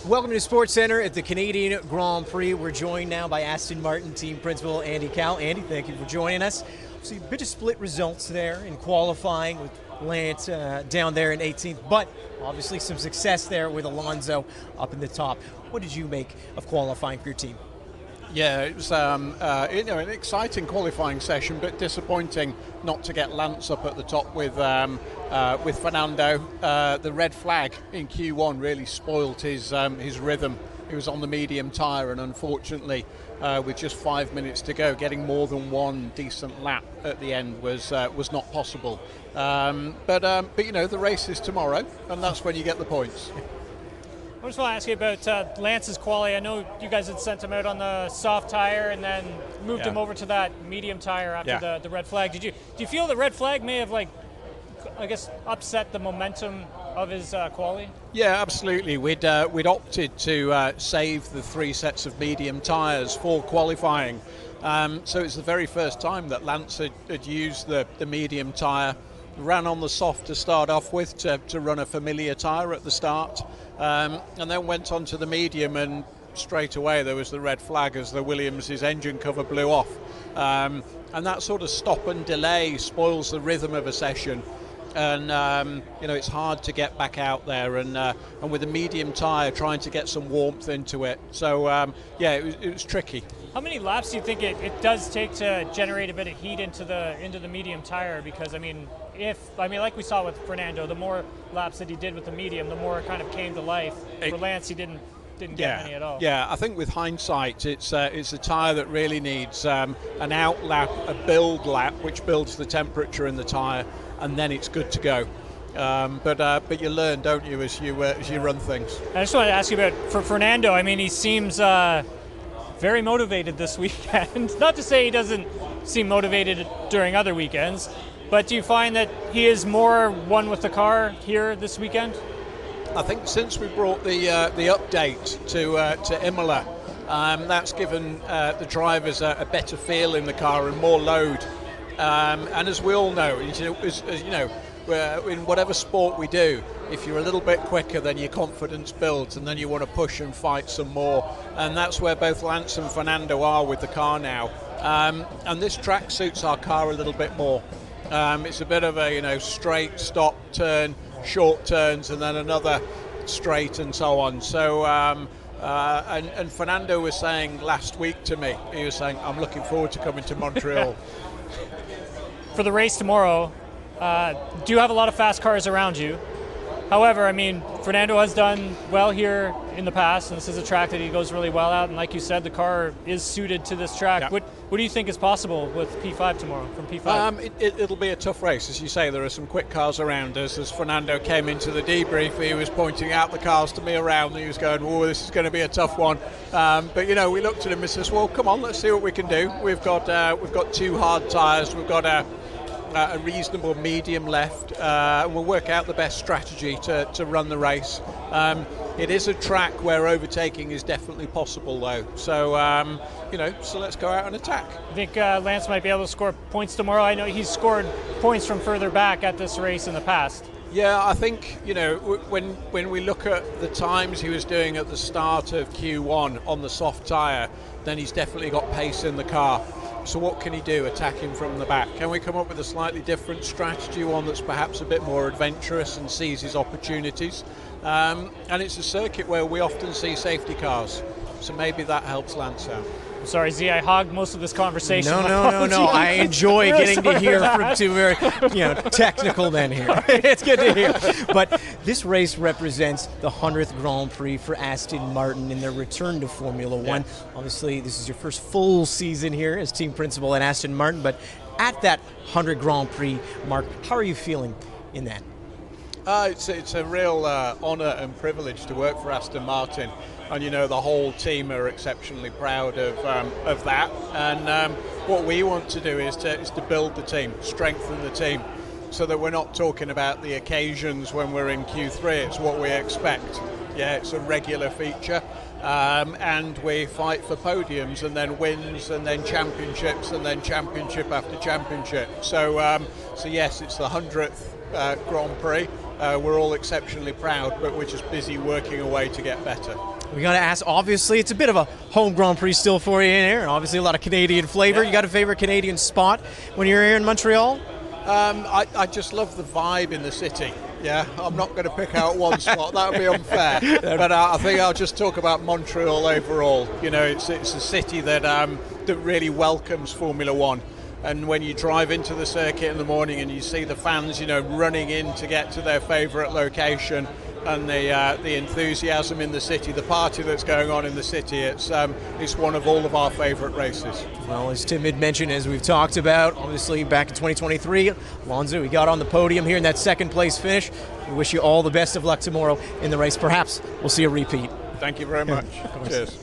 Welcome to Sports Center at the Canadian Grand Prix. We're joined now by Aston Martin team principal Andy Cowell. Andy, thank you for joining us. So a bit of split results there in qualifying with Lance down there in 18th, but obviously some success there with Alonso up in the top. What did you make of qualifying for your team? Yeah, it was an exciting qualifying session, but disappointing not to get Lance up at the top with Fernando. The red flag in Q1 really spoilt his rhythm. He was on the medium tyre, and unfortunately, with just 5 minutes to go, getting more than one decent lap at the end was not possible. But you know, the race is tomorrow, and that's when you get the points. I just want to ask you about Lance's quality. I know you guys had sent him out on the soft tire and then moved him over to that medium tire after the red flag. Do you feel the red flag may have, upset the momentum of his quality? Yeah, absolutely. We'd opted to save the 3 sets of medium tyres for qualifying. So it's the very first time that Lance had used the medium tyre. Ran on the soft to start off with to run a familiar tyre at the start, and then went on to the medium, and straight away there was the red flag as the Williams' engine cover blew off, and that sort of stop and delay spoils the rhythm of a session, and it's hard to get back out there, and with a medium tyre trying to get some warmth into it, so it was tricky. How many laps do you think it does take to generate a bit of heat into the medium tire? Because like we saw with Fernando, the more laps that he did with the medium, the more it kind of came to life. For Lance, he didn't get any at all. Yeah, I think with hindsight, it's a tyre that really needs an out lap, a build lap, which builds the temperature in the tyre, and then it's good to go. But you learn, don't you, as you run things. I just wanted to ask you about for Fernando. I mean, he seems very motivated this weekend. Not to say he doesn't seem motivated during other weekends, but do you find that he is more one with the car here this weekend? I think since we brought the update to Imola, that's given the drivers a better feel in the car and more load. And as we all know, in whatever sport we do, if you're a little bit quicker, then your confidence builds, and then you want to push and fight some more. And that's where both Lance and Fernando are with the car now. And this track suits our car a little bit more. It's a bit of a straight, stop, turn, short turns, and then another straight, and so on. So and Fernando was saying last week to me, he was saying, I'm looking forward to coming to Montreal. For the race tomorrow, do you have a lot of fast cars around you? However, I mean, Fernando has done well here in the past, and this is a track that he goes really well at, and like you said, the car is suited to this track. Yeah. What do you think is possible with P5 tomorrow, from P5? It'll be a tough race. As you say, there are some quick cars around us. As Fernando came into the debrief, he was pointing out the cars to me around, and he was going, oh, this is going to be a tough one. But we looked at him and says, well, come on, let's see what we can do. We've got 2 hard tyres, we've got a reasonable medium left, and we'll work out the best strategy to run the race. It is a track where overtaking is definitely possible, though. So, so let's go out and attack. I think Lance might be able to score points tomorrow. I know he's scored points from further back at this race in the past. Yeah, I think, when we look at the times he was doing at the start of Q1 on the soft tyre, then he's definitely got pace in the car. So what can he do? Attack him from the back? Can we come up with a slightly different strategy, one that's perhaps a bit more adventurous and seizes opportunities? And it's a circuit where we often see safety cars, so maybe that helps Lance out. Sorry, Z, I hogged most of this conversation. No. I enjoy getting to hear from 2 very, technical men here. It's good to hear. But this race represents the 100th Grand Prix for Aston Martin in their return to Formula One. Obviously, this is your first full season here as team principal at Aston Martin. But at that 100 Grand Prix mark, how are you feeling in that? It's a real honour and privilege to work for Aston Martin, and the whole team are exceptionally proud of that. And what we want to do is to build the team, strengthen the team, so that we're not talking about the occasions when we're in Q3. It's what we expect. Yeah, it's a regular feature, and we fight for podiums, and then wins, and then championships, and then championship after championship. So yes, it's the 100th Grand Prix. we're all exceptionally proud, but we're just busy working away to get better. We got to ask, obviously, it's a bit of a home Grand Prix still for you in here, and obviously a lot of Canadian flavor. Yeah. You got a favorite Canadian spot when you're here in Montreal? I just love the vibe in the city. Yeah, I'm not going to pick out one spot. That would be unfair. But I think I'll just talk about Montreal overall. You know, it's a city that that really welcomes Formula One. And when you drive into the circuit in the morning and you see the fans, you know, running in to get to their favourite location, and the enthusiasm in the city, the party that's going on in the city, it's one of all of our favourite races. Well, as Tim had mentioned, as we've talked about, obviously back in 2023, Alonso, he got on the podium here in that second place finish. We wish you all the best of luck tomorrow in the race. Perhaps we'll see a repeat. Thank you very much. Cheers.